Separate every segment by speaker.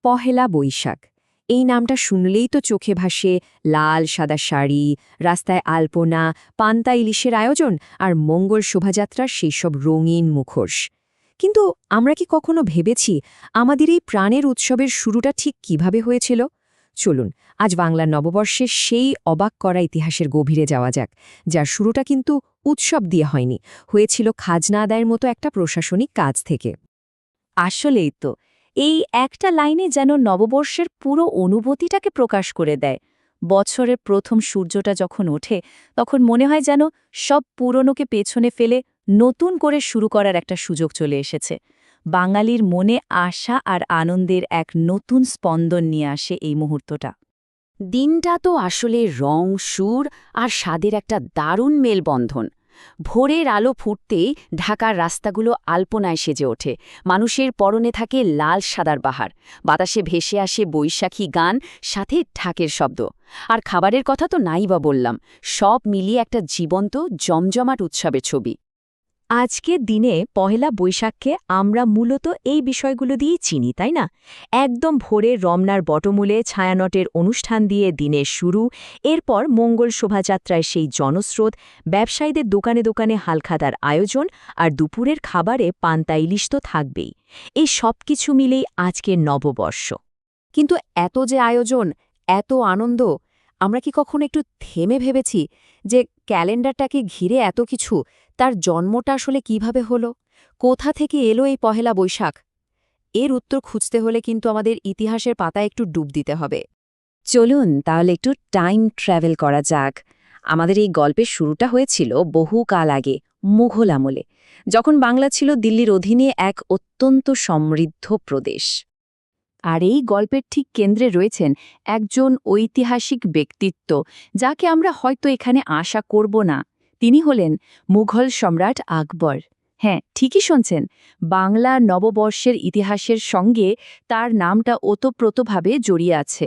Speaker 1: পহেলা বৈশাখ এই নামটা শুনলেই তো চোখে ভাসে লাল সাদা শাড়ি, রাস্তায় আলপনা, পান্তা ইলিশের আয়োজন আর মঙ্গল শোভাযাত্রার সেই সব রঙিন মুখোশ। কিন্তু আমরা কি কখনো ভেবেছি আমাদের এই প্রাণের উৎসবের শুরুটা ঠিক কিভাবে হয়েছিল? চলুন আজ বাংলার নববর্ষের সেই অবাক করা ইতিহাসের গভীরে যাওয়া যাক, যার শুরুটা কিন্তু উৎসব দিয়ে হয়নি, হয়েছিল খাজনা আদায়ের মতো একটা প্রশাসনিক কাজ থেকে।
Speaker 2: আসলেই তো এই একটা লাইনে যেন নববর্ষের পুরো অনুভূতিটাকে প্রকাশ করে দেয়। বছরের প্রথম সূর্যটা যখন ওঠে তখন মনে হয় যেন সব পুরনোকে পেছনে ফেলে নতুন করে শুরু করার একটা সুযোগ চলে এসেছে। বাঙালির মনে আশা আর আনন্দের এক নতুন স্পন্দন নিয়ে আসে এই মুহূর্তটা।
Speaker 3: দিনটা তো আসলে রং, সুর আর স্বাদের একটা দারুণ মেলবন্ধন। ভোরের আলো ফুটতেই ঢাকার রাস্তাগুলো আলপনায় সেজে ওঠে, মানুষের পরনে থাকে লাল সাদার বাহার, বাতাসে ভেসে আসে বৈশাখী গান, সাথে ঢাকের শব্দ। আর খাবারের কথা তো নাই বা বললাম, সব মিলিয়ে একটা জীবন্ত জমজমাট উৎসবের ছবি।
Speaker 2: আজকের দিনে পহেলা বৈশাখকে আমরা মূলত এই বিষয়গুলো দিয়েই চিনি, তাই না? একদম ভোরে রমনার বটমূলে ছায়ানটের অনুষ্ঠান দিয়ে দিনের শুরু, এরপর মঙ্গল শোভাযাত্রায় সেই জনস্রোত, ব্যবসায়ীদের দোকানে দোকানে হালখাতার আয়োজন, আর দুপুরের খাবারে পান্তা ইলিশ তো থাকবেই। এই সব কিছু মিলেই আজকের নববর্ষ।
Speaker 1: কিন্তু এত যে আয়োজন, এত আনন্দ, আমরা কি কখনো একটু থেমে ভেবেছি যে ক্যালেন্ডারটাকে ঘিরে এত কিছু, তার জন্মটা আসলে কিভাবে হলো? কোথা থেকে এলো এই পহেলা বৈশাখ? এর উত্তর খুঁজতে হলে কিন্তু আমাদের ইতিহাসের পাতায় একটু ডুব দিতে হবে।
Speaker 2: চলুন তাহলে একটু টাইম ট্র্যাভেল করা যাক। আমাদের এই গল্পের শুরুটা হয়েছিল বহুকাল আগে, মুঘল আমলে, যখন বাংলা ছিল দিল্লির অধীনে এক অত্যন্ত সমৃদ্ধ প্রদেশ। আর এই গল্পের ঠিক কেন্দ্রে রয়েছেন একজন ঐতিহাসিক ব্যক্তিত্ব, যাকে আমরা হয়তো এখানে আশা করব না। তিনি হলেন মুঘল সম্রাট আকবর। হ্যাঁ, ঠিকই শুনছেন, বাংলা নববর্ষের ইতিহাসের সঙ্গে তার নামটা ওতপ্রোতভাবে জড়িয়ে আছে।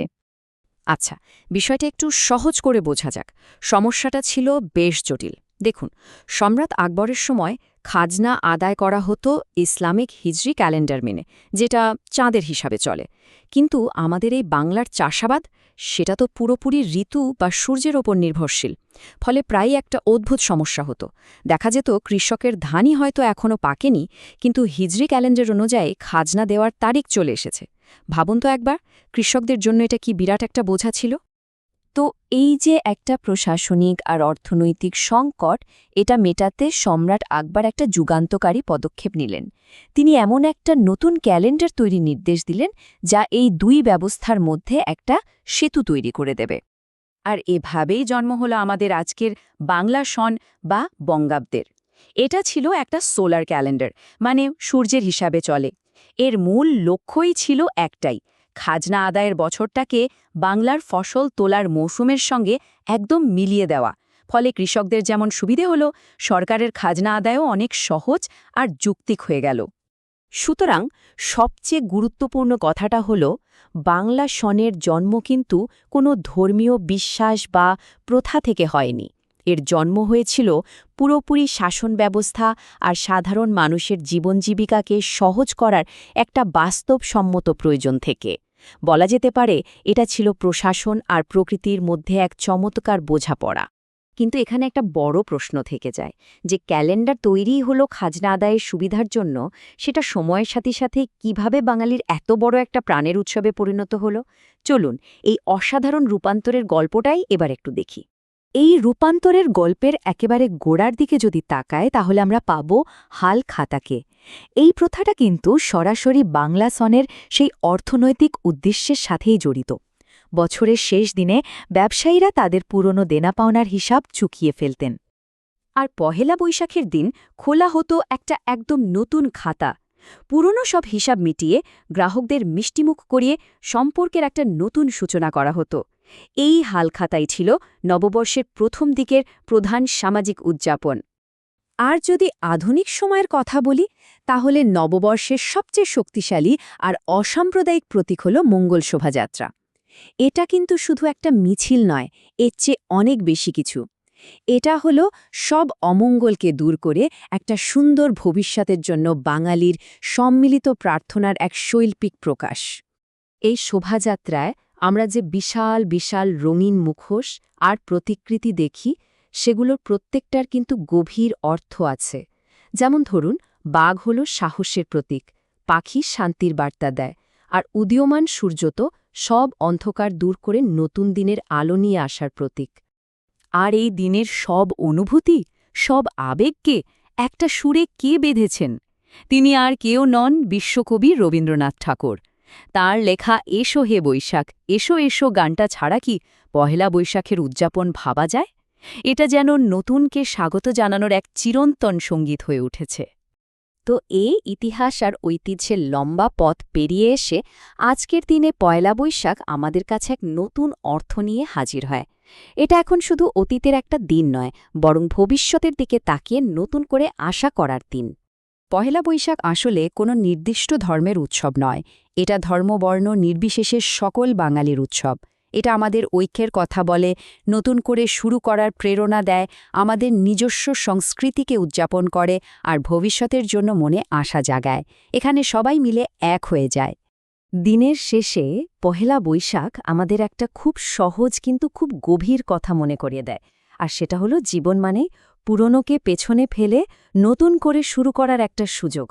Speaker 1: আচ্ছা, বিষয়টা একটু সহজ করে বোঝা যাক। সমস্যাটা ছিল বেশ জটিল। দেখুন, সম্রাট আকবরের সময় খাজনা আদায় করা হতো ইসলামিক হিজরি ক্যালেন্ডার মেনে, যেটা চাঁদের হিসাবে চলে। কিন্তু আমাদের এই বাংলার চাষাবাদ, সেটা তো পুরোপুরি ঋতু বা সূর্যের ওপর নির্ভরশীল। ফলে প্রায়ই একটা অদ্ভুত সমস্যা হতো। দেখা যেত কৃষকের ধানই হয়তো এখনও পাকেনি, কিন্তু হিজরি ক্যালেন্ডার অনুযায়ী খাজনা দেওয়ার তারিখ চলে এসেছে। ভাবুন তো একবার, কৃষকদের জন্য এটা কি বিরাট একটা বোঝা ছিল?
Speaker 2: তো এই যে একটা প্রশাসনিক আর অর্থনৈতিক সংকট, এটা মেটাতে সম্রাট আকবর একটা যুগান্তকারী পদক্ষেপ নিলেন। তিনি এমন একটা নতুন ক্যালেন্ডার তৈরির নির্দেশ দিলেন, যা এই দুই ব্যবস্থার মধ্যে একটা সেতু তৈরি করে দেবে। আর এভাবেই জন্ম হলো আমাদের আজকের বাংলা সন বা বঙ্গাব্দের। এটা ছিল একটা সোলার ক্যালেন্ডার, মানে সূর্যের হিসাবে চলে। এর মূল লক্ষ্যই ছিল একটাই, খাজনা আদায়ের বছরটাকে বাংলার ফসল তোলার মৌসুমের সঙ্গে একদম মিলিয়ে দেওয়া। ফলে কৃষকদের যেমন সুবিধে হলো, সরকারের খাজনা আদায়ও অনেক সহজ আর যৌক্তিক হয়ে গেল। সুতরাং সবচেয়ে গুরুত্বপূর্ণ কথাটা হলো, বাংলা সনের জন্ম কিন্তু কোনো ধর্মীয় বিশ্বাস বা প্রথা থেকে হয়নি। এর জন্ম হয়েছিল পুরোপুরি শাসন ব্যবস্থা আর সাধারণ মানুষের জীবন জীবিকাকে সহজ করার একটা বাস্তবসম্মত প্রয়োজন থেকে। বলা যেতে পারে এটা ছিল প্রশাসন আর প্রকৃতির মধ্যে এক চমৎকার বোঝাপড়া। কিন্তু এখানে একটা বড় প্রশ্ন থেকে যায়, যে ক্যালেন্ডার তৈরিই হলো খাজনা আদায়ের সুবিধার জন্য, সেটা সময়ের সাথে সাথে কিভাবে বাঙালির এত বড় একটা প্রাণের উৎসবে পরিণত হলো? চলুন এই অসাধারণ রূপান্তরের গল্পটাই এবার একটু দেখি। এই রূপান্তরের গল্পের একেবারে গোড়ার দিকে যদি তাকায়, তাহলে আমরা পাব হাল খাতাকে। এই প্রথাটা কিন্তু সরাসরি বাংলা সনের সেই অর্থনৈতিক উদ্দেশ্যের সাথেই জড়িত। বছরের শেষ দিনে ব্যবসায়ীরা তাদের পুরনো দেনা পাওনার হিসাব চুকিয়ে ফেলতেন, আর পহেলা বৈশাখের দিন খোলা হতো একটা একদম নতুন খাতা। পুরনো সব হিসাব মিটিয়ে গ্রাহকদের মিষ্টিমুখ করিয়ে সম্পর্কের একটা নতুন সূচনা করা হতো। এই হালখাতাই ছিল নববর্ষের প্রথম দিকের প্রধান সামাজিক উদযাপন। আর যদি আধুনিক সময়ের কথা বলি, তাহলে নববর্ষের সবচেয়ে শক্তিশালী আর অসাম্প্রদায়িক প্রতীক হল মঙ্গল শোভাযাত্রা। এটা কিন্তু শুধু একটা মিছিল নয়, এর চেয়ে অনেক বেশি কিছু। এটা হলো সব অমঙ্গলকে দূর করে একটা সুন্দর ভবিষ্যতের জন্য বাঙালির সম্মিলিত প্রার্থনার এক শৈল্পিক প্রকাশ। এই শোভাযাত্রায় আমরা যে বিশাল বিশাল রঙিন মুখোশ আর প্রতিকৃতি দেখি সেগুলোর প্রত্যেকটার কিন্তু গভীর অর্থ আছে। যেমন ধরুন, বাঘ হল সাহসের প্রতীক, পাখি শান্তির বার্তা দেয়, আর উদীয়মান সূর্য তো সব অন্ধকার দূর করে নতুন দিনের আলো নিয়ে আসার প্রতীক।
Speaker 3: আর এই দিনের সব অনুভূতি, সব আবেগকে একটা সুরে কে বেঁধেছেন? তিনি আর কেউ নন, বিশ্বকবি রবীন্দ্রনাথ ঠাকুর। তাঁর লেখা এসো হে বৈশাখ, এসো এসো গানটা ছাড়া কি পহেলা বৈশাখের উদযাপন ভাবা যায়? এটা যেন নতুনকে স্বাগত জানানোর এক চিরন্তন সঙ্গীত হয়ে উঠেছে।
Speaker 2: তো এই ইতিহাস আর ঐতিহ্যের লম্বা পথ পেরিয়ে এসে আজকের দিনে পয়লা বৈশাখ আমাদের কাছে এক নতুন অর্থ নিয়ে হাজির হয়। এটা এখন শুধু অতীতের একটা দিন নয়, বরং ভবিষ্যতের দিকে তাকিয়ে নতুন করে আশা করার দিন।
Speaker 1: পহেলা বৈশাখ আসলে কোনো নির্দিষ্ট ধর্মের উৎসব নয়, এটা ধর্মবর্ণ নির্বিশেষে সকল বাঙালির উৎসব। এটা আমাদের ঐক্যের কথা বলে, নতুন করে শুরু করার প্রেরণা দেয়, আমাদের নিজস্ব সংস্কৃতিকে উদযাপন করে আর ভবিষ্যতের জন্য মনে আশা জাগায়। এখানে সবাই মিলে এক হয়ে যায়।
Speaker 2: দিনের শেষে পহেলা বৈশাখ আমাদের একটা খুব সহজ কিন্তু খুব গভীর কথা মনে করিয়ে দেয়, আর সেটা হলো জীবন মানে পুরনোকে পেছনে ফেলে নতুন করে শুরু করার একটা সুযোগ।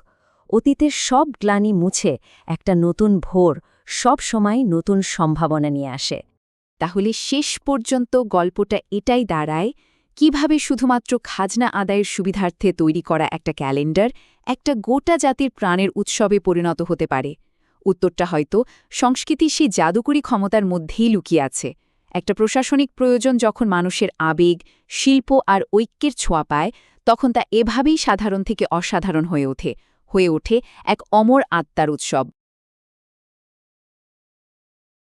Speaker 2: অতীতের সব গ্লানি মুছে একটা নতুন ভোর সব সময় নতুন সম্ভাবনা নিয়ে আসে।
Speaker 1: তাহলে শেষ পর্যন্ত গল্পটা এটাই দাঁড়ায়, কিভাবে শুধুমাত্র খাজনা আদায়ের সুবিধার্থে তৈরি করা একটা ক্যালেন্ডার একটা গোটা জাতির প্রাণের উৎসবে পরিণত হতে পারে। উত্তরটা হয়তো সংস্কৃতির সেই জাদুকরী ক্ষমতার মধ্যেই লুকিয়ে আছে। একটা প্রশাসনিক প্রয়োজন যখন মানুষের আবেগ, শিল্প আর ঐক্যের ছোঁয়া পায়, তখন তা এভাবেই সাধারণ থেকে অসাধারণ হয়ে ওঠে এক অমর আত্মার উৎসব।